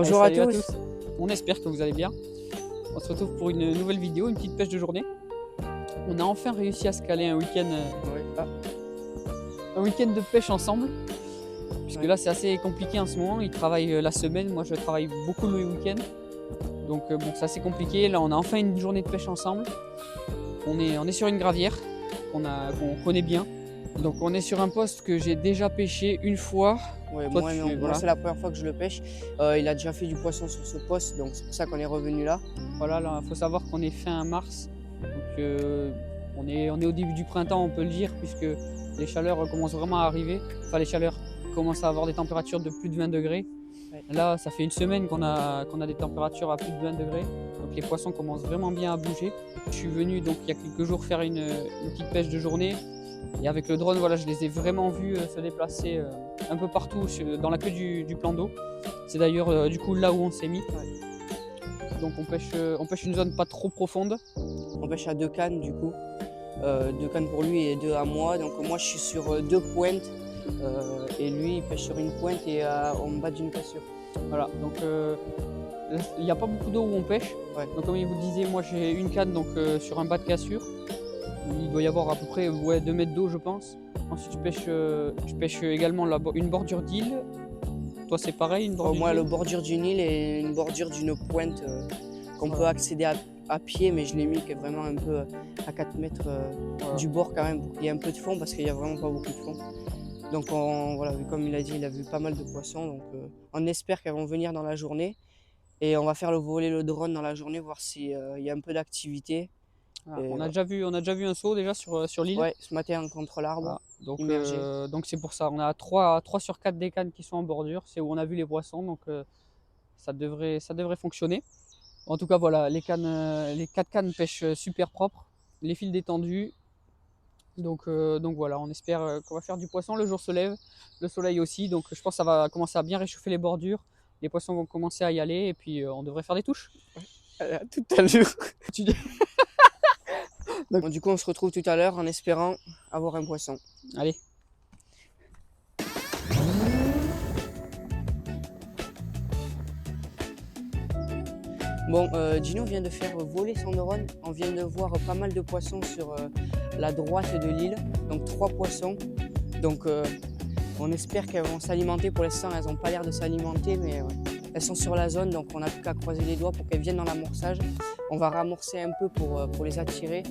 Bonjour Allez, à salut à tous. tous. On espère que vous allez bien. On se retrouve pour une nouvelle vidéo, une petite pêche de journée. On a enfin réussi à se caler un week-end un week-end de pêche ensemble. Puisque Ouais. là c'est assez compliqué en ce moment. Il travaille la semaine, moi je travaille beaucoup le week-end. Donc bon, c'est assez compliqué. Là on a enfin une journée de pêche ensemble. On est sur une gravière qu'on connaît bien. Donc on est sur un poste que j'ai déjà pêché une fois. Ouais, Toi moi, non. Moi, voilà. c'est la première fois que je le pêche. Il a déjà fait du poisson sur ce poste, donc c'est pour ça qu'on est revenu là. Voilà, là, faut savoir qu'on est fin mars, donc on est au début du printemps, on peut le dire, puisque les chaleurs commencent vraiment à arriver. Enfin, les chaleurs commencent à avoir des températures de plus de 20 degrés. Ouais. Là, ça fait une semaine qu'on a des températures à plus de 20 degrés, donc les poissons commencent vraiment bien à bouger. Je suis venu donc il y a quelques jours faire une petite pêche de journée, et avec le drone, voilà, je les ai vraiment vus se déplacer un peu partout dans la queue du plan d'eau. C'est d'ailleurs du coup là où on s'est mis. Donc on pêche une zone pas trop profonde. On pêche à 2 cannes du coup. 2 cannes pour lui et 2 à moi. Donc moi, je suis sur 2 pointes et lui, il pêche sur une pointe et en bas d'une cassure. Voilà, donc il n'y a pas beaucoup d'eau où on pêche. Ouais. Donc comme il vous disait, moi j'ai une canne donc, sur un bas de cassure. Il doit y avoir à peu près 2 mètres d'eau je pense. Ensuite je pêche également une bordure d'île. Toi c'est pareil, une bordure Moi, d'île? le bordure d'une île et une bordure d'une pointe qu'on peut accéder à pied, mais je l'ai mis qui est vraiment un peu à 4 mètres du bord quand même, pour qu'il y ait un peu de fond, parce qu'il n'y a vraiment pas beaucoup de fond. Donc voilà, comme il a dit, il a vu pas mal de poissons, donc on espère qu'elles vont venir dans la journée. Et on va faire voler le drone dans la journée, voir s'il y a un peu d'activité. Voilà. Et On a déjà vu un saut déjà sur l'île. ouais, ce matin contre l'arbre, Voilà. Donc immergé. donc c'est pour ça. On a 3 sur 4 des cannes qui sont en bordure. C'est où on a vu les poissons, donc ça devrait fonctionner. En tout cas, voilà, les 4 cannes pêchent super propre, les fils détendus. Donc voilà, on espère qu'on va faire du poisson. Le jour se lève, le soleil aussi, donc je pense que ça va commencer à bien réchauffer les bordures. Les poissons vont commencer à y aller et puis on devrait faire des touches. À tout à l'heure. Tu dis- Bon, du coup, on se retrouve tout à l'heure en espérant avoir un poisson. Allez. Bon, Gino vient de faire voler son drone. On vient de voir pas mal de poissons sur la droite de l'île, donc 3 poissons. Donc on espère qu'elles vont s'alimenter. Pour l'instant, elles n'ont pas l'air de s'alimenter, mais elles sont sur la zone, donc on n'a plus qu'à croiser les doigts pour qu'elles viennent dans l'amorçage. On va ramorcer un peu pour les attirer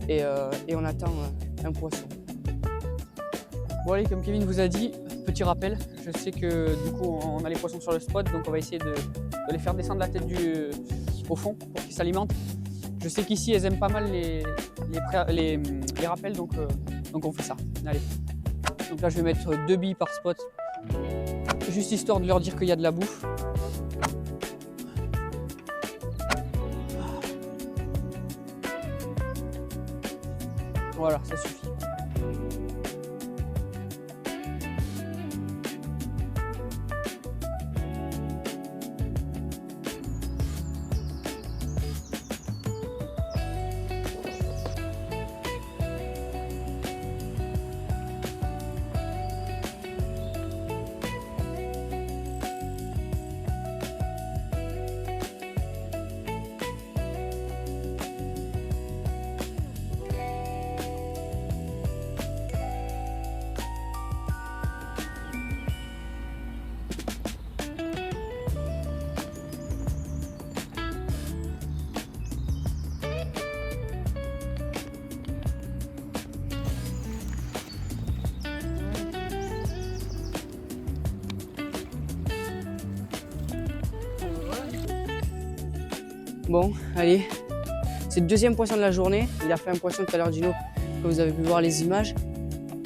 et on attend un poisson. Bon allez, comme Kevin vous a dit, petit rappel, je sais que du coup on a les poissons sur le spot, donc on va essayer de les faire descendre la tête au fond pour qu'ils s'alimentent. Je sais qu'ici elles aiment pas mal les rappels, donc on fait ça. Allez. Donc là je vais mettre 2 billes par spot, juste histoire de leur dire qu'il y a de la bouffe. Voilà, ça suffit. Bon, allez, c'est le deuxième poisson de la journée. Il a fait un poisson tout à l'heure, Gino, comme vous avez pu voir les images.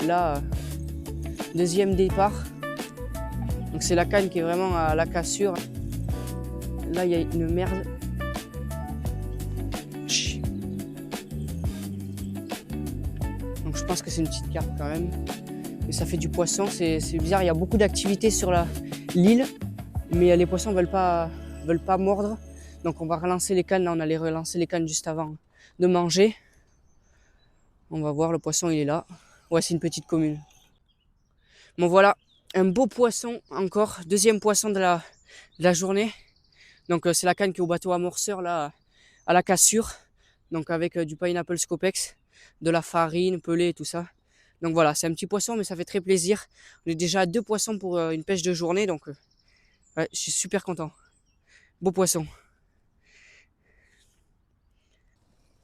Là, deuxième départ. Donc c'est la canne qui est vraiment à la cassure. Là, il y a une merde. Chut. Donc je pense que c'est une petite carpe quand même. Mais ça fait du poisson, c'est bizarre. Il y a beaucoup d'activité sur l'île, mais les poissons veulent pas mordre. Donc on va relancer les cannes. Là, on allait relancer les cannes juste avant de manger. On va voir, le poisson il est là. Ouais, c'est une petite commune. Bon voilà, un beau poisson encore, deuxième poisson de la journée. Donc c'est la canne qui est au bateau amorceur là, à la cassure. Donc avec du pineapple scopex, de la farine, pelée et tout ça. Donc voilà, c'est un petit poisson mais ça fait très plaisir. On est déjà à 2 poissons pour une pêche de journée, donc ouais, je suis super content. Beau poisson.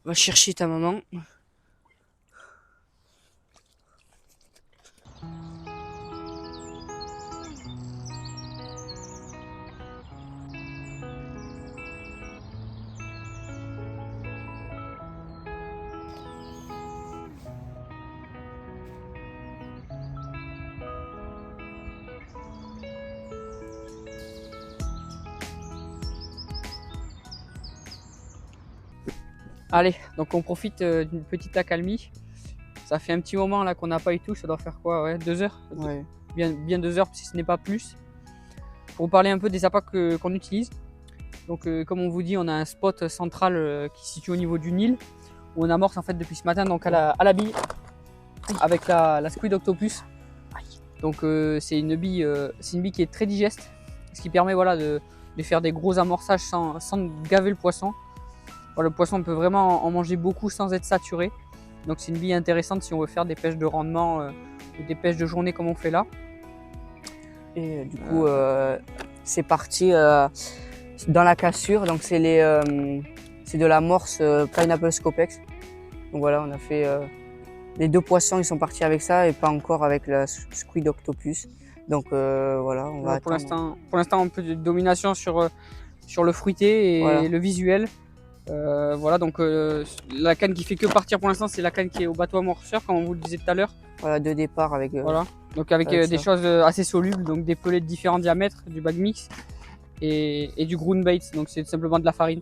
Va chercher ta maman. Allez, donc on profite d'une petite accalmie. Ça fait un petit moment là qu'on n'a pas eu tout, ça doit faire quoi, ouais, 2 heures, Ouais. bien 2 heures si ce n'est pas plus. Pour vous parler un peu des appâts qu'on utilise. Donc comme on vous dit, on a un spot central qui se situe au niveau du Nil, où on amorce en fait depuis ce matin donc à la bille avec la Squid Octopus. Donc c'est une bille qui est très digeste, ce qui permet voilà, de faire des gros amorçages sans gaver le poisson. Voilà, le poisson peut vraiment en manger beaucoup sans être saturé. Donc c'est une bille intéressante si on veut faire des pêches de rendement ou des pêches de journée comme on fait là. Et du coup, c'est parti dans la cassure. Donc c'est de la morse pineapple scopex. Donc voilà, on a fait les 2 poissons, ils sont partis avec ça et pas encore avec la squid octopus. Donc voilà, on va Pour attendre. l'instant, un peu de domination sur le fruité et Voilà. le visuel. Voilà, donc la canne qui fait que partir pour l'instant, c'est la canne qui est au bateau amorceur, comme on vous le disait tout à l'heure. Voilà, de départ avec. Voilà, donc avec des ça. choses assez solubles, donc des pelets de différents diamètres, du bag mix et du ground bait, donc c'est simplement de la farine,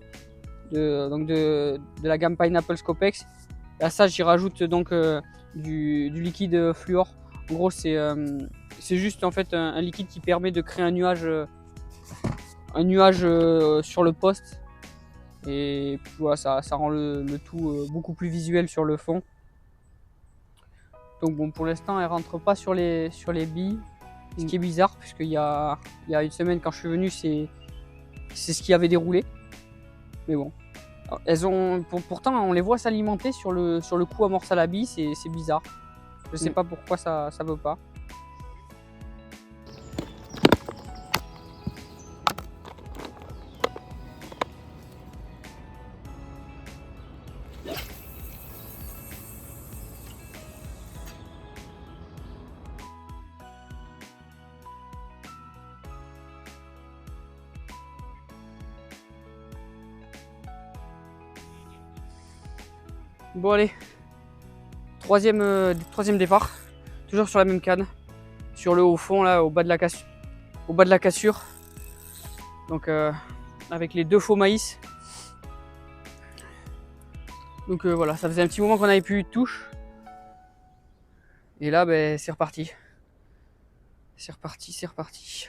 de la gamme Pineapple Scopex. Et à ça, j'y rajoute donc du liquide fluor. En gros, c'est juste en fait un liquide qui permet de créer un nuage sur le poste. Et puis voilà, ça rend le tout beaucoup plus visuel sur le fond. Donc bon, pour l'instant, elle rentre pas sur les billes, ce qui est bizarre, puisqu'il y a une semaine quand je suis venu, c'est ce qui avait déroulé. Mais bon, pourtant on les voit s'alimenter sur le coup amorce à la bille, c'est bizarre. Je sais pas pourquoi ça veut pas. Bon allez, troisième départ, toujours sur la même canne, sur le haut fond là, au bas de la cassure. Donc avec les 2 faux maïs. Donc voilà, ça faisait un petit moment qu'on n'avait plus eu de touche. Et là, ben, c'est reparti. C'est reparti.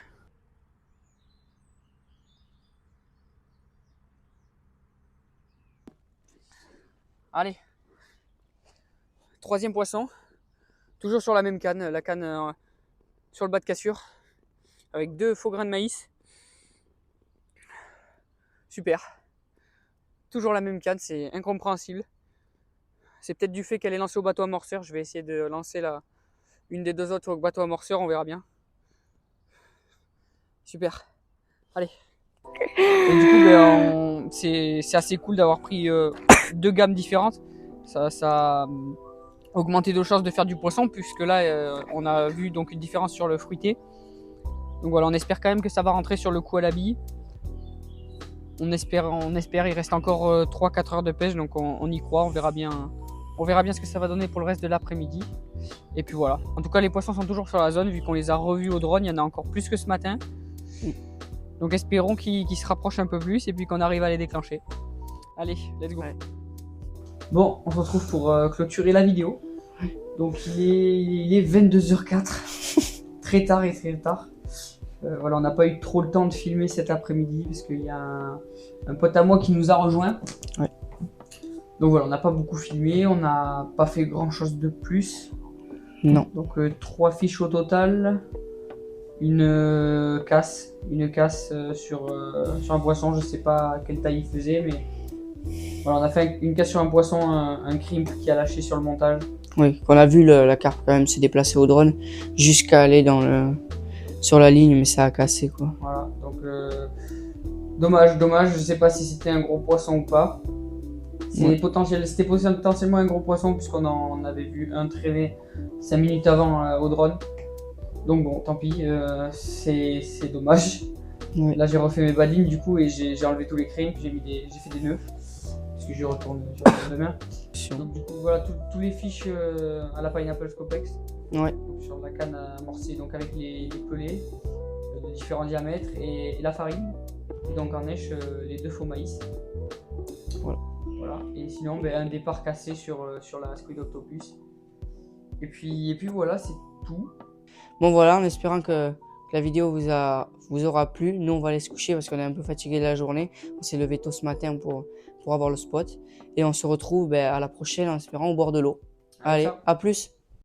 Allez, troisième poisson, toujours sur la même canne, la canne sur le bas de cassure, avec 2 faux grains de maïs. Super. Toujours la même canne, c'est incompréhensible. C'est peut-être du fait qu'elle est lancée au bateau amorceur. Je vais essayer de lancer une des 2 autres au bateau amorceur, on verra bien. Super. Allez. Et du coup, ben, c'est assez cool d'avoir pris 2 gammes différentes. Ça a augmenté nos chances de faire du poisson, puisque là, on a vu donc une différence sur le fruité. Donc voilà, on espère quand même que ça va rentrer sur le coup à la bille. On espère, il reste encore 3-4 heures de pêche, donc on y croit, on verra bien ce que ça va donner pour le reste de l'après-midi. Et puis voilà, en tout cas les poissons sont toujours sur la zone, vu qu'on les a revus au drone, il y en a encore plus que ce matin. Donc espérons qu'ils se rapprochent un peu plus et puis qu'on arrive à les déclencher. Allez, let's go. Ouais. Bon, on se retrouve pour clôturer la vidéo. Donc il est 22h04, très tard. Voilà, on n'a pas eu trop le temps de filmer cet après-midi parce qu'il y a un pote à moi qui nous a rejoint. Ouais. Donc voilà, on n'a pas beaucoup filmé, on n'a pas fait grand chose de plus. Non. Donc 3 fiches au total, une casse sur un poisson. Je sais pas quelle taille il faisait, mais voilà, on a fait une casse sur un poisson, un crimp qui a lâché sur le montage. Oui, qu'on a vu la carpe quand même se déplacer au drone jusqu'à aller sur la ligne, mais ça a cassé quoi. Voilà, donc dommage, je sais pas si c'était un gros poisson ou pas. C'était potentiellement un gros poisson puisqu'on en avait vu un traîner 5 minutes avant au drone. Donc bon, tant pis, c'est dommage. Ouais. Là j'ai refait mes badines du coup et j'ai enlevé tous les crimps, j'ai fait des nœuds. Parce que j'y retourne demain. Donc du coup voilà tous les fiches à la Pineapple Scopex. Ouais. Sur la canne amorcée, donc avec les pelés de différents diamètres et la farine. Et donc en neige les 2 faux maïs. Voilà. Et sinon un départ cassé sur la Squid Octopus. Et puis voilà, c'est tout. Bon voilà, en espérant que la vidéo vous aura plu. Nous on va aller se coucher parce qu'on est un peu fatigué de la journée. On s'est levé tôt ce matin pour avoir le spot. Et on se retrouve à la prochaine en espérant au bord de l'eau. Allez, ciao. à plus.